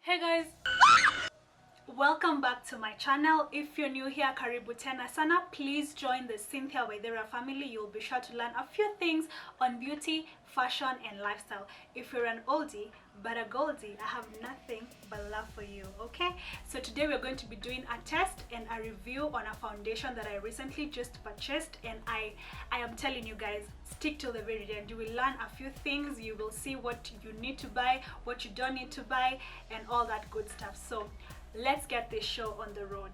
Hey guys, welcome back to my channel. If you're new here, karibu tena sana. Please join the Cynthia Waithera family. You'll be sure to learn a few things on beauty, fashion and lifestyle. If you're an oldie but a goldie, I have nothing but love for you. Okay, so today we're going to be doing a test and a review on a foundation that I recently just purchased, and I am telling you guys, stick till the very end. You will learn a few things. You will see what you need to buy, what you don't need to buy, and all that good stuff. So let's get this show on the road.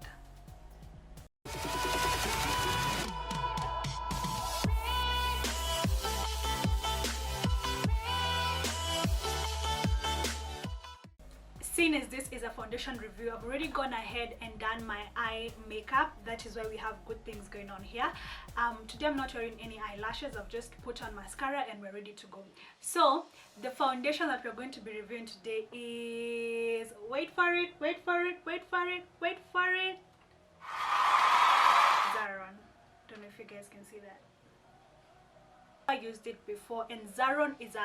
Seeing as this is a foundation review, I've already gone ahead and done my eye makeup. That is why we have good things going on here. Today I'm not wearing any eyelashes. I've just put on mascara and we're ready to go. So the foundation that we're going to be reviewing today is, wait for it, Zaron. Don't know if you guys can see that. I used it before, and Zaron is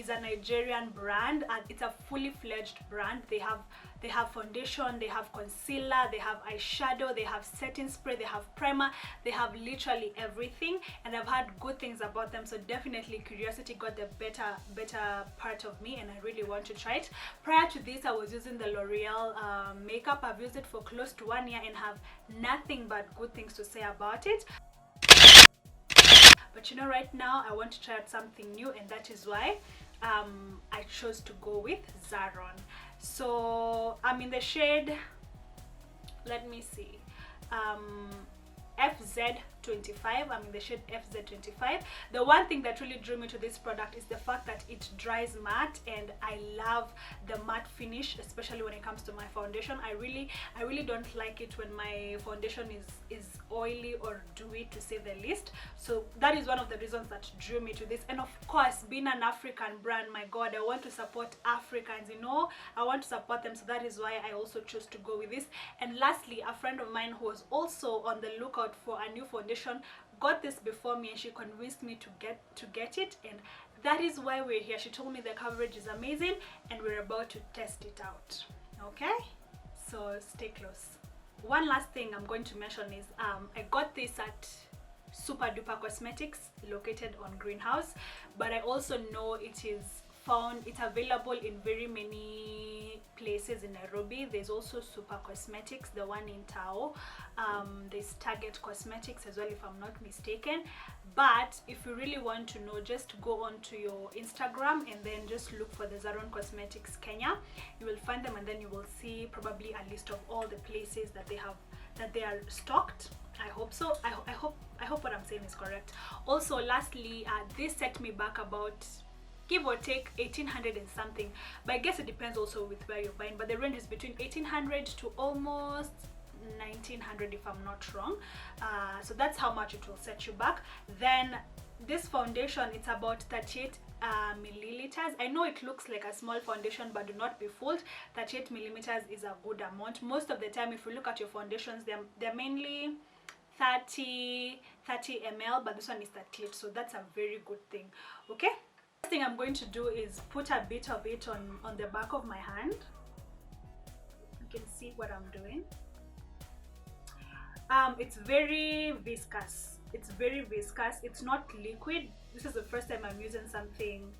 a Nigerian brand, and it's a fully fledged brand. They have foundation, they have concealer, they have eyeshadow, they have setting spray, they have primer, they have literally everything, and I've heard good things about them. So definitely curiosity got the better part of me, and I really want to try it. Prior to this, I was using the L'Oreal makeup. I've used it for close to 1 year and have nothing but good things to say about it. But you know, right now I want to try out something new, and that is why I chose to go with Zaron. So I'm in the shade, let me see, FZ25. I'm in the shade FZ25. The one thing that really drew me to this product is the fact that it dries matte, and I love the matte finish, especially when it comes to my foundation. I really don't like it when my foundation is oily or dewy, to say the least. So that is one of the reasons that drew me to this. And of course, being an African brand, my god, I want to support Africans, you know, I want to support them. So that is why I also chose to go with this. And lastly, a friend of mine who was also on the lookout for a new foundation got this before me, and she convinced me to get it, and that is why we're here. She told me the coverage is amazing, and we're about to test it out. Okay, so stay close. One last thing I'm going to mention is I got this at Super Duper Cosmetics, located on Greenhouse, but I also know it's available in very many places in Nairobi. There's also Super Cosmetics, the one in Tao. There's Target Cosmetics as well, if I'm not mistaken. But if you really want to know, just go on to your Instagram and then just look for the Zaron Cosmetics Kenya. You will find them, and then you will see probably a list of all the places that they are stocked. I hope so. I hope what I'm saying is correct. Also, lastly, this set me back about, give or take, 1800 and something, but I guess it depends also with where you're buying, but the range is between 1800 to almost 1900 if I'm not wrong. So that's how much it will set you back. Then this foundation, it's about 38 milliliters. I know it looks like a small foundation, but do not be fooled. 38 millimeters is a good amount. Most of the time, if you look at your foundations, they're mainly 30 ml, but this one is 38, so that's a very good thing. Okay, first thing I'm going to do is put a bit of it on the back of my hand. You can see what I'm doing. It's very viscous. It's not liquid. This is the first time I'm using something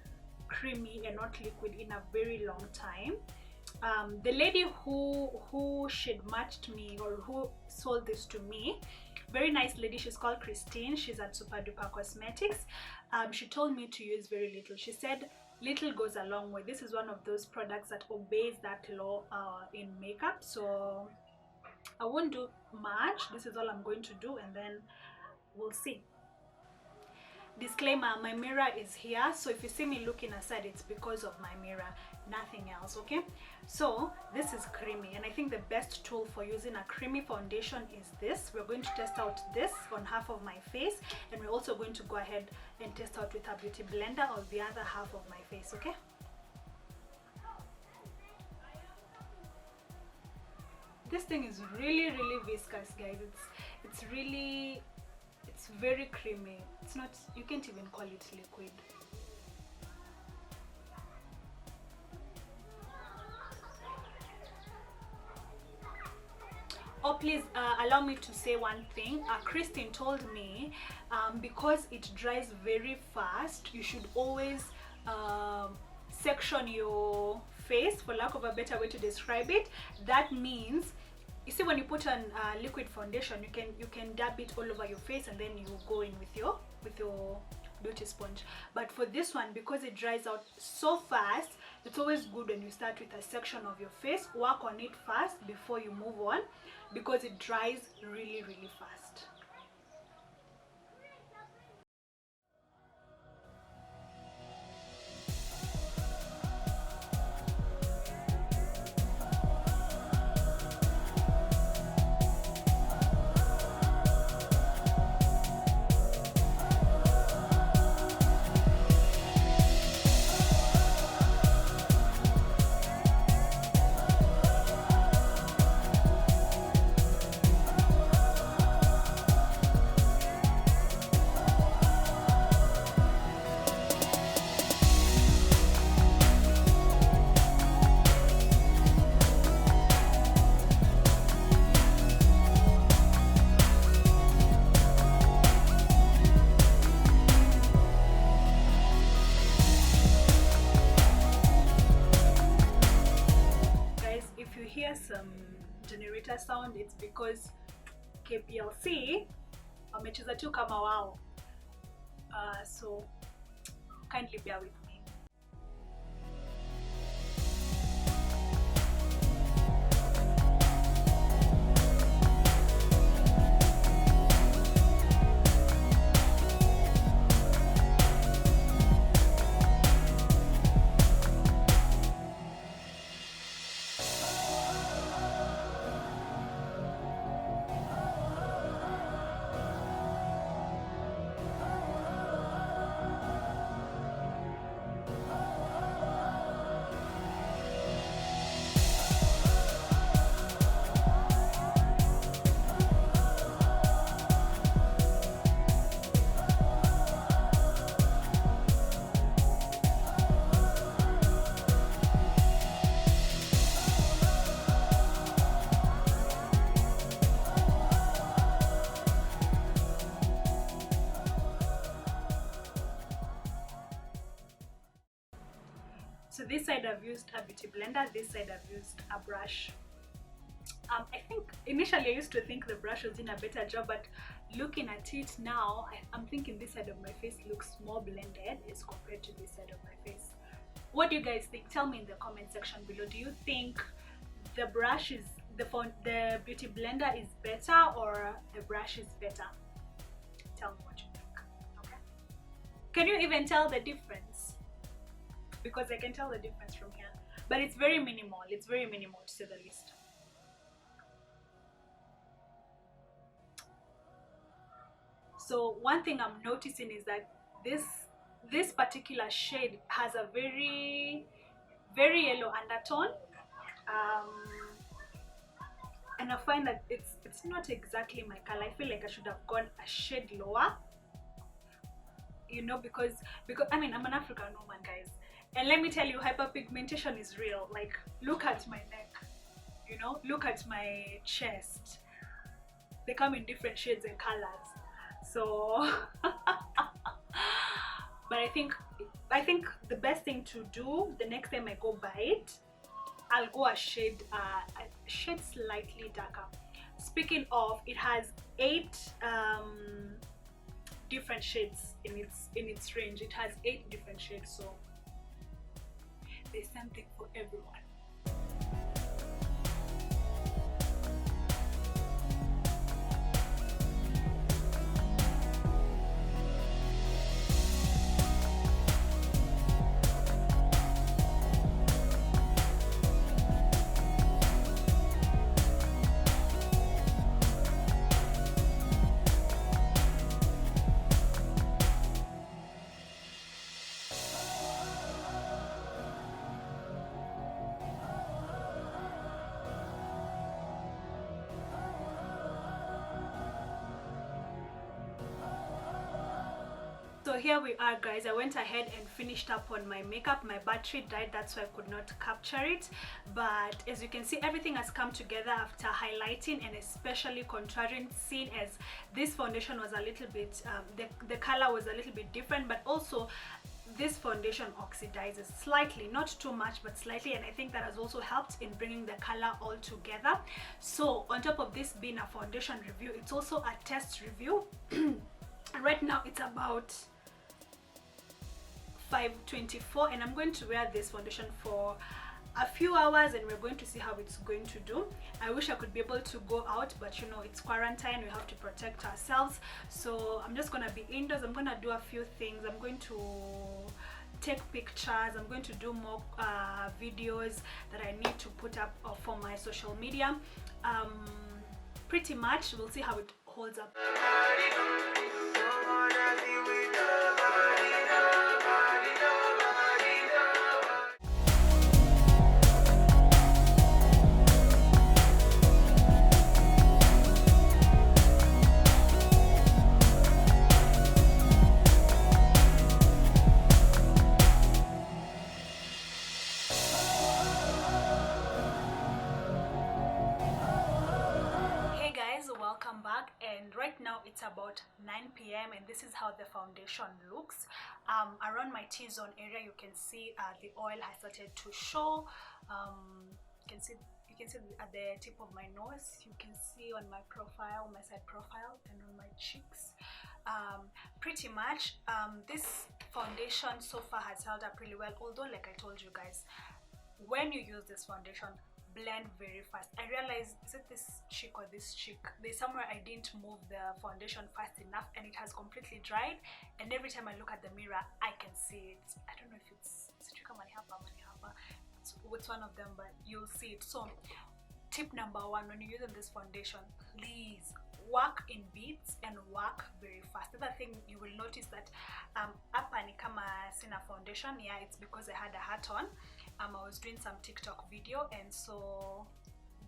creamy and not liquid in a very long time. The lady who shade matched me, or who sold this to me, very nice lady, she's called Christine. She's at Super Duper Cosmetics. She told me to use very little. She said little goes a long way. This is one of those products that obeys that law in makeup, so I won't do much. This is all I'm going to do, and then we'll see. Disclaimer, my mirror is here, so if you see me looking aside, it's because of my mirror, nothing else. Okay, so this is creamy, and I think the best tool for using a creamy foundation is this. We're going to test out this on half of my face, and we're also going to go ahead and test out with a beauty blender on the other half of my face. Okay, this thing is really viscous, guys. It's very creamy. It's not, you can't even call it liquid. Oh, please allow me to say one thing. Christine told me because it dries very fast, you should always section your face, for lack of a better way to describe it. That means, you see, when you put on liquid foundation, you can dab it all over your face and then you go in with your beauty sponge. But for this one, because it dries out so fast, it's always good when you start with a section of your face. Work on it first before you move on, because it dries really, really fast. Some generator sound, it's because KPLC wamecheza tu kama wao, so kindly bear with me. So this side I've used a beauty blender, this side I've used a brush. I think initially I used to think the brush was doing a better job, but looking at it now, I'm thinking this side of my face looks more blended as compared to this side of my face. What do you guys think? Tell me in the comment section below. Do you think the brush is the beauty blender is better or the brush is better? Tell me what you think. Okay. Can you even tell the difference? Because I can tell the difference from here, but it's very minimal. It's very minimal, to say the least. So one thing I'm noticing is that this particular shade has a very yellow undertone, and I find that it's not exactly my color. I feel like I should have gone a shade lower, you know, because I mean, I'm an African woman, guys, and let me tell you, hyperpigmentation is real. Like, look at my neck, you know, look at my chest. They come in different shades and colors. So but I think the best thing to do the next time I go buy it, I'll go a shade slightly darker. Speaking of, it has 8 different shades in its range. It has 8 different shades, so there's something for everyone. here we are, guys. I went ahead and finished up on my makeup. My battery died, that's why I could not capture it, but as you can see, everything has come together after highlighting and especially contouring, seeing as this foundation was a little bit the color was a little bit different, but also this foundation oxidizes slightly, not too much but slightly, and I think that has also helped in bringing the color all together. So on top of this being a foundation review, it's also a test review. Right now it's about 5:24 and I'm going to wear this foundation for a few hours and we're going to see how it's going to do. I wish I could be able to go out, but you know, it's quarantine, we have to protect ourselves. So I'm just gonna be indoors. I'm gonna do a few things. I'm going to take pictures. I'm going to do more videos that I need to put up for my social media. Pretty much we'll see how it holds up. Welcome back, and right now it's about 9 p.m. and this is how the foundation looks. Around my T-zone area you can see the oil has started to show. You can see at the tip of my nose, you can see on my profile, my side profile, and on my cheeks. Pretty much this foundation so far has held up really well, although like I told you guys, when you use this foundation, blend very fast. I realized, is it this cheek or this cheek? There's somewhere I didn't move the foundation fast enough and it has completely dried, and every time I look at the mirror I can see it. I don't know if it's one of them, but you'll see it. So tip number one, when you're using this foundation, please work in beats and work very fast. The other thing you will notice that hapa ni kama sina foundation. Yeah, it's because I had a hat on. I was doing some TikTok video and so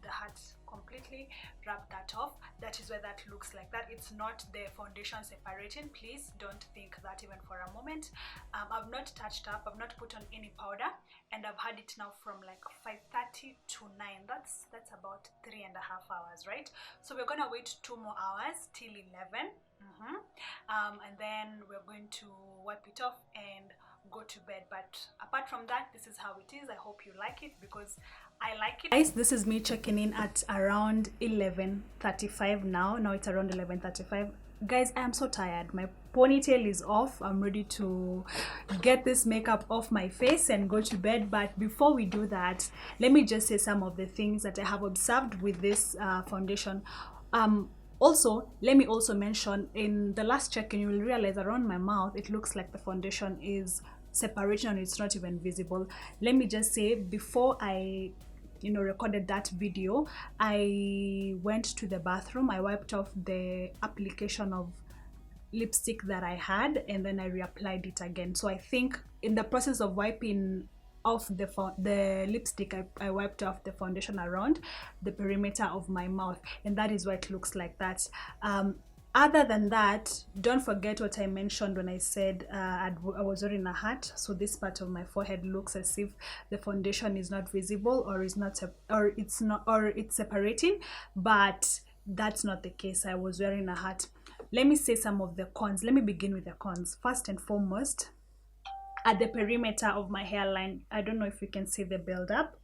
the hat completely rubbed that off. That is why that looks like that. It's not the foundation separating. Please don't think that even for a moment. I've not touched up, I've not put on any powder, and I've had it now from like 5:30 to 9. That's about 3.5 hours, right? So we're gonna wait 2 more hours till 11. And then we're going to wipe it off and go to bed. But apart from that, this is how it is. I hope you like it because I like it. Guys, this is me checking in at around 11:35 now. Now it's around 11:35. Guys, I am so tired. My ponytail is off. I'm ready to get this makeup off my face and go to bed. But before we do that, let me just say some of the things that I have observed with this foundation. Also, let me also mention, in the last check-in you will realize around my mouth it looks like the foundation is separating and it's not even visible. Let me just say, before I recorded that video, I went to the bathroom, I wiped off the application of lipstick that I had, and then I reapplied it again. So I think in the process of wiping off the lipstick, I wiped off the foundation around the perimeter of my mouth, and that is why it looks like that. Other than that, don't forget what I mentioned when I said I was wearing a hat. So this part of my forehead looks as if the foundation is not visible, or it's separating, but that's not the case. I was wearing a hat. Let me say some of the cons. Let me begin with the cons. First and foremost, at the perimeter of my hairline, I don't know if you can see the build-up.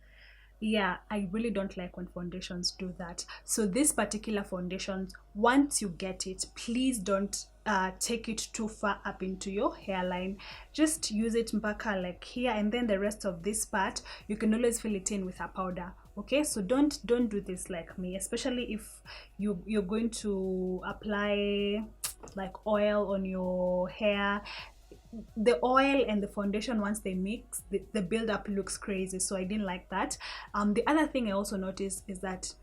Yeah, I really don't like when foundations do that. So this particular foundation, once you get it, please don't take it too far up into your hairline. Just use it mpaka like here, and then the rest of this part you can always fill it in with a powder. Okay, so don't do this like me, especially if you're going to apply like oil on your hair. The oil and the foundation, once they mix, the build-up looks crazy, so I didn't like that. The other thing I also noticed is that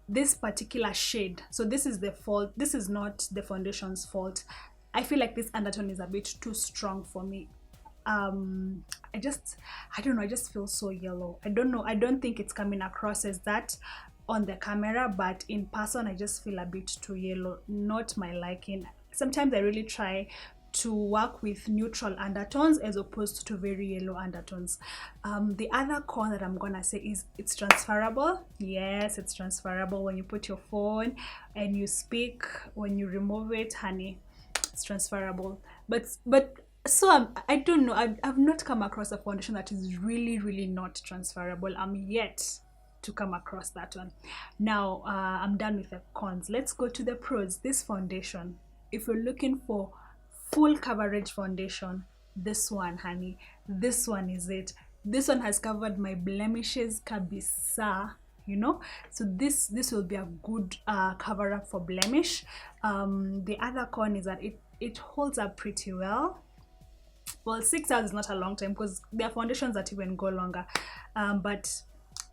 this particular shade, so this is the fault, this is not the foundation's fault. I feel like this undertone is a bit too strong for me. I don't know, I just feel so yellow. I don't know, I don't think it's coming across as that on the camera, but in person I just feel a bit too yellow, not my liking. Sometimes I really try to work with neutral undertones as opposed to very yellow undertones. The other con that I'm gonna say is it's transferable. Yes, it's transferable. When you put your phone and you speak, when you remove it, honey, it's transferable. But so I don't know, I've not come across a foundation that is really not transferable. I'm yet to come across that one. Now I'm done with the cons. Let's go to the pros. This foundation, if you're looking for full coverage foundation, this one, honey, this one is it. This one has covered my blemishes kabisa, you know. So this will be a good cover up for blemish. The other con is that it holds up pretty well. Well, 6 hours is not a long time because there are foundations that even go longer, but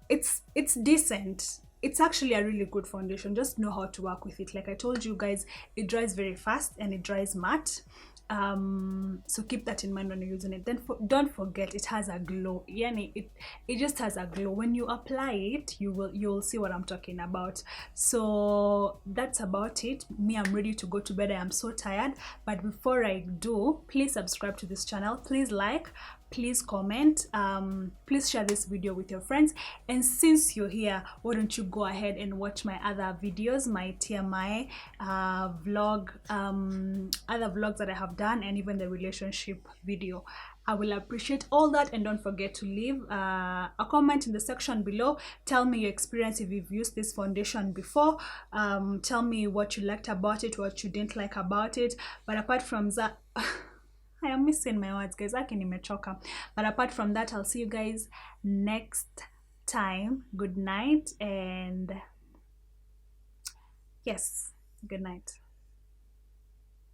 it's decent. It's actually a really good foundation. Just know how to work with it. Like I told you guys, it dries very fast and it dries matte. So keep that in mind when you're using it. Then don't forget, it has a glow. Yani it just has a glow. When you apply it, you'll see what I'm talking about. So that's about it. Me, I'm ready to go to bed. I am so tired. But before I do, please subscribe to this channel. Please like, please comment, please share this video with your friends, and since you're here, why don't you go ahead and watch my other videos, my TMI vlog, other vlogs that I have done, and even the relationship video. I will appreciate all that. And don't forget to leave a comment in the section below. Tell me your experience if you've used this foundation before. Tell me what you liked about it, what you didn't like about it. But apart from that, I am missing my words, guys. Nimechoka. But apart from that, I'll see you guys next time. Good night, and yes, good night.